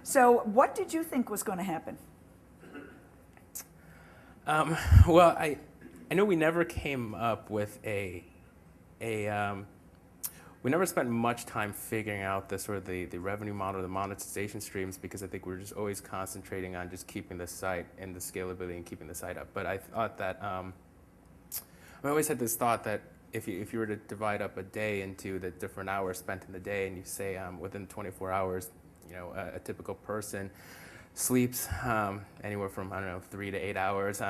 So what did you think was going to happen? Well, I know we never came up with we never spent much time figuring out the sort of the revenue model, the monetization streams, because I think we were just always concentrating on just keeping the site and the scalability and keeping the site up. But I thought that, I always had this thought that if you were to divide up a day into the different hours spent in the day, and you say within 24 hours, a typical person sleeps anywhere from, I don't know, 3 to 8 hours.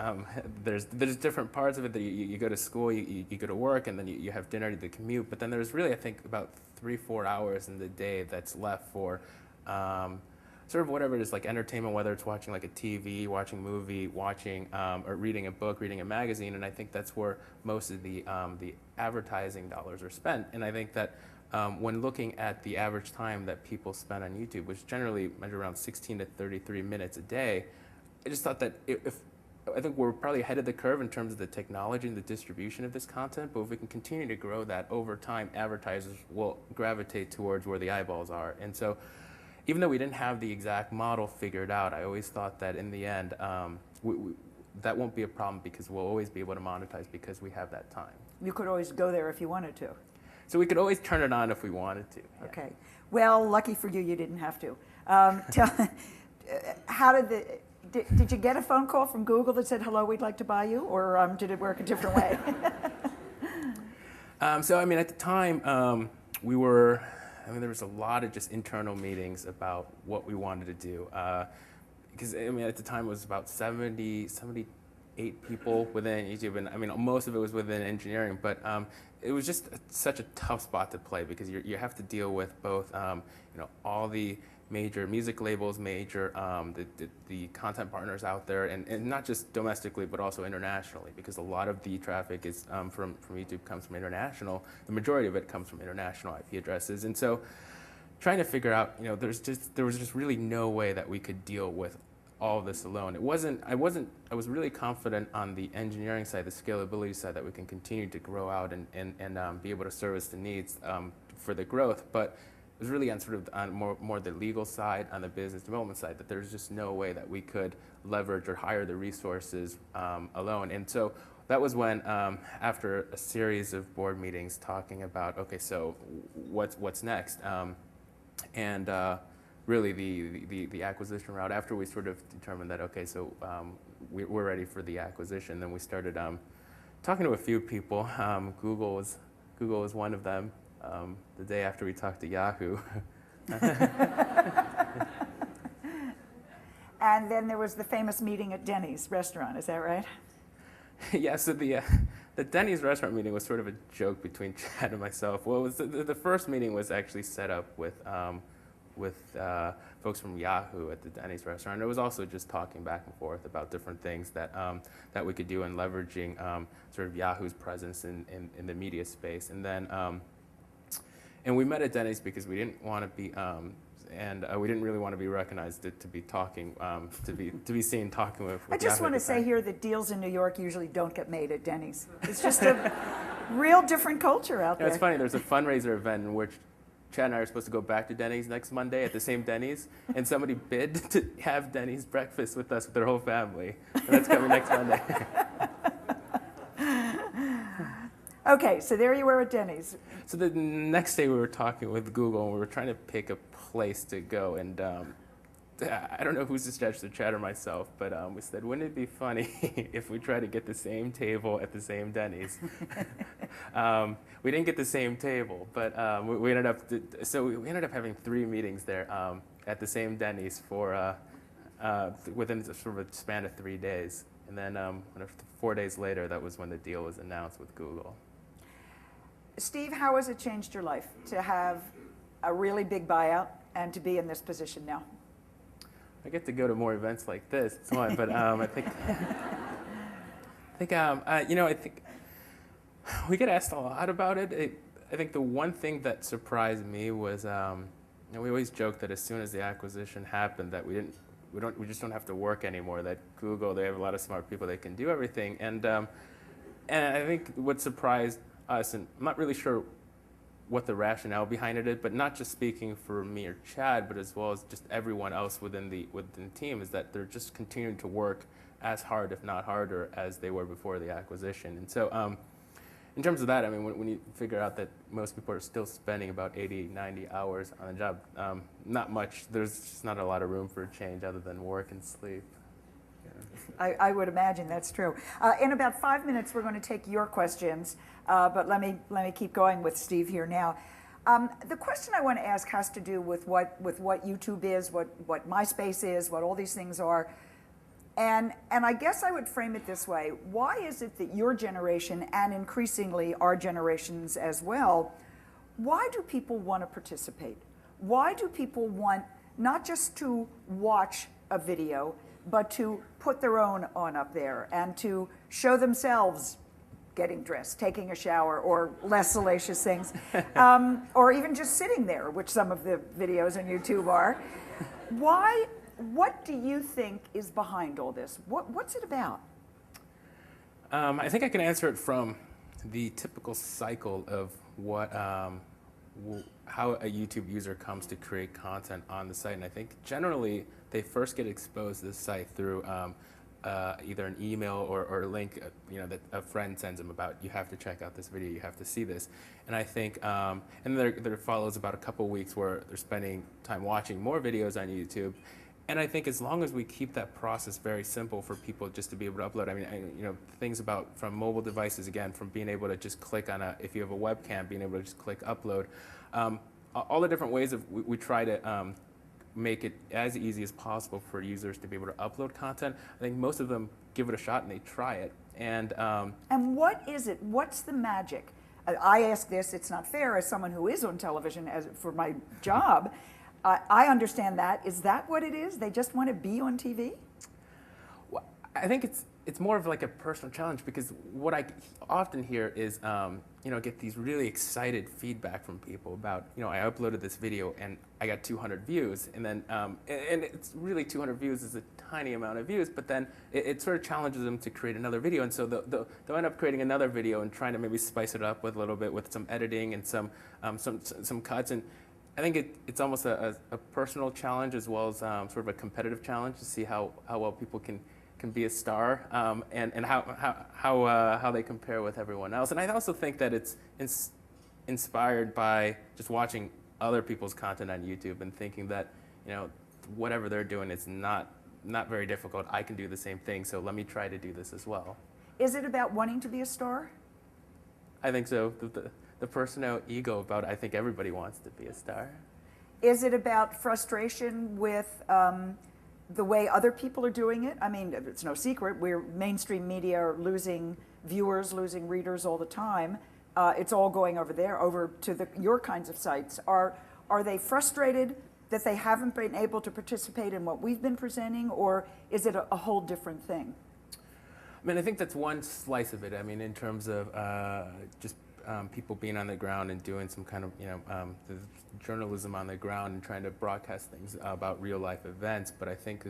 There's different parts of it that you go to school, you go to work, and then you have dinner, you commute. But then there's really, I think, about 3-4 hours in the day that's left for sort of whatever it is, like entertainment, whether it's watching like a TV, watching a movie, watching or reading a book, reading a magazine. And I think that's where most of the advertising dollars are spent. And I think that when looking at the average time that people spend on YouTube, which generally measure around 16 to 33 minutes a day, I just thought that I think we're probably ahead of the curve in terms of the technology and the distribution of this content, but if we can continue to grow that over time, advertisers will gravitate towards where the eyeballs are. And so even though we didn't have the exact model figured out, I always thought that in the end, that won't be a problem because we'll always be able to monetize because we have that time. You could always go there if you wanted to. So we could always turn it on if we wanted to. Yeah. Okay. Well, lucky for you, you didn't have to. How did you get a phone call from Google that said, hello, we'd like to buy you? Or did it work a different way? So, I mean, at the time, there was a lot of just internal meetings about what we wanted to do. Because, I mean, at the time, it was about 78 people within YouTube, and I mean, most of it was within engineering, but it was just such a tough spot to play because you have to deal with both, all the major music labels, the content partners out there, and not just domestically, but also internationally, because a lot of the traffic is from YouTube comes from international. The majority of it comes from international IP addresses, and so trying to figure out, there was just really no way that we could deal with all of this alone. I was really confident on the engineering side, the scalability side, that we can continue to grow out and be able to service the needs for the growth. But it was really on more the legal side, on the business development side, that there's just no way that we could leverage or hire the resources alone. And so that was when, after a series of board meetings talking about, okay, so what's next? Really the acquisition route, after we sort of determined that, okay, so we're ready for the acquisition, then we started talking to a few people. Google was one of them. The day after we talked to Yahoo. And then there was the famous meeting at Dennys restaurant, is that right? Yeah, so the Dennys restaurant meeting was sort of a joke between Chad and myself. Well, the first meeting was actually set up with folks from Yahoo at the Dennys restaurant. It was also just talking back and forth about different things that we could do in leveraging sort of Yahoo's presence in the media space. And then and we met at Dennys because we didn't want to be we didn't really want to be recognized to be talking to be seen talking with I just Yahoo want to say here that deals in New York usually don't get made at Dennys. It's just a real different culture out there. It's funny. There's a fundraiser event in which Chad and I are supposed to go back to Dennys next Monday at the same Dennys, and somebody bid to have Dennys breakfast with us with their whole family. And that's coming next Monday. Okay, so there you were at Dennys. So the next day we were talking with Google, and we were trying to pick a place to go. And I don't know who's to stretch the Chad or myself, but we said, wouldn't it be funny if we try to get the same table at the same Dennys? We didn't get the same table, but we ended up having 3 meetings there at the same Dennys for within sort of a span of 3 days. And then 4 days later, that was when the deal was announced with Google. Steve, how has it changed your life to have a really big buyout and to be in this position now? I get to go to more events like this. It's fun, but I think we get asked a lot about it. I think the one thing that surprised me was, we always joke that as soon as the acquisition happened, that we just don't have to work anymore. That Google, they have a lot of smart people that can do everything, and I think what surprised us, and I'm not really sure what the rationale behind it is, but not just speaking for me or Chad, but as well as just everyone else within the team, is that they're just continuing to work as hard, if not harder, as they were before the acquisition. And so in terms of that, I mean, when you figure out that most people are still spending about 80, 90 hours on a job, not much, there's just not a lot of room for a change other than work and sleep. I would imagine that's true. In about 5 minutes, we're going to take your questions, but let me keep going with Steve here now. The question I want to ask has to do with what YouTube is, what MySpace is, what all these things are. And I guess I would frame it this way. Why is it that your generation, and increasingly our generations as well, why do people want to participate? Why do people want not just to watch a video, but to put their own on up there and to show themselves getting dressed, taking a shower, or less salacious things, or even just sitting there, which some of the videos on YouTube are. Why? What do you think is behind all this? What's it about? I think I can answer it from the typical cycle of what, how a YouTube user comes to create content on the site. And I think generally they first get exposed to the site through either an email or a link, that a friend sends them about, you have to check out this video, you have to see this. And I think, and there follows about a couple weeks where they're spending time watching more videos on YouTube. And I think as long as we keep that process very simple for people just to be able to upload, I mean, things about from mobile devices, again, from being able to just click on if you have a webcam, being able to just click upload, all the different ways we try to make it as easy as possible for users to be able to upload content. I think most of them give it a shot and they try it. And what is it? What's the magic? I ask this, it's not fair, as someone who is on television for my job. I understand that. Is that what it is? They just want to be on TV? Well, I think it's more of like a personal challenge, because what I often hear is, get these really excited feedback from people about, I uploaded this video and I got 200 views, and then, and it's really 200 views is a tiny amount of views, but then it sort of challenges them to create another video, and so they'll end up creating another video and trying to maybe spice it up with a little bit with some editing and some cuts. And I think it's almost a personal challenge as well as sort of a competitive challenge to see how well people can be a star, and how they compare with everyone else. And I also think that it's inspired by just watching other people's content on YouTube and thinking that whatever they're doing is not very difficult. I can do the same thing, so let me try to do this as well. Is it about wanting to be a star? I think so. The personal ego about, I think everybody wants to be a star. Is it about frustration with the way other people are doing it? I mean, it's no secret, mainstream media are losing viewers, losing readers all the time. It's all going over to your kinds of sites. Are they frustrated that they haven't been able to participate in what we've been presenting, or is it a whole different thing? I mean, I think that's one slice of it. I mean, in terms of just people being on the ground and doing some kind of, the journalism on the ground and trying to broadcast things about real life events. But I think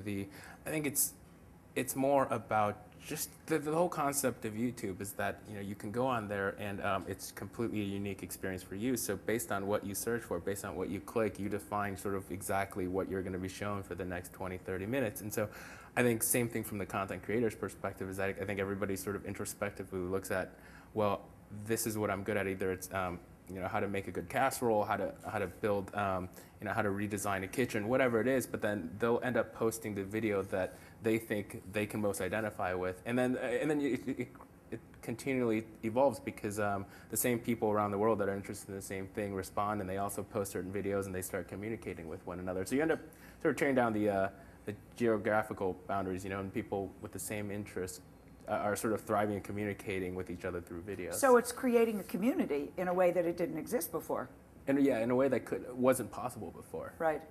it's more about just the whole concept of YouTube is that you can go on there and it's completely a unique experience for you. So based on what you search for, based on what you click, you define sort of exactly what you're going to be shown for the next 20, 30 minutes. And so I think same thing from the content creator's perspective is that I think everybody sort of introspectively looks at, well, this is what I'm good at. Either it's how to make a good casserole, how to build, how to redesign a kitchen, whatever it is. But then they'll end up posting the video that they think they can most identify with, and then it continually evolves because the same people around the world that are interested in the same thing respond, and they also post certain videos and they start communicating with one another. So you end up sort of tearing down the geographical boundaries, and people with the same interests are sort of thriving and communicating with each other through videos. So it's creating a community in a way that it didn't exist before. And yeah, in a way that wasn't possible before. Right.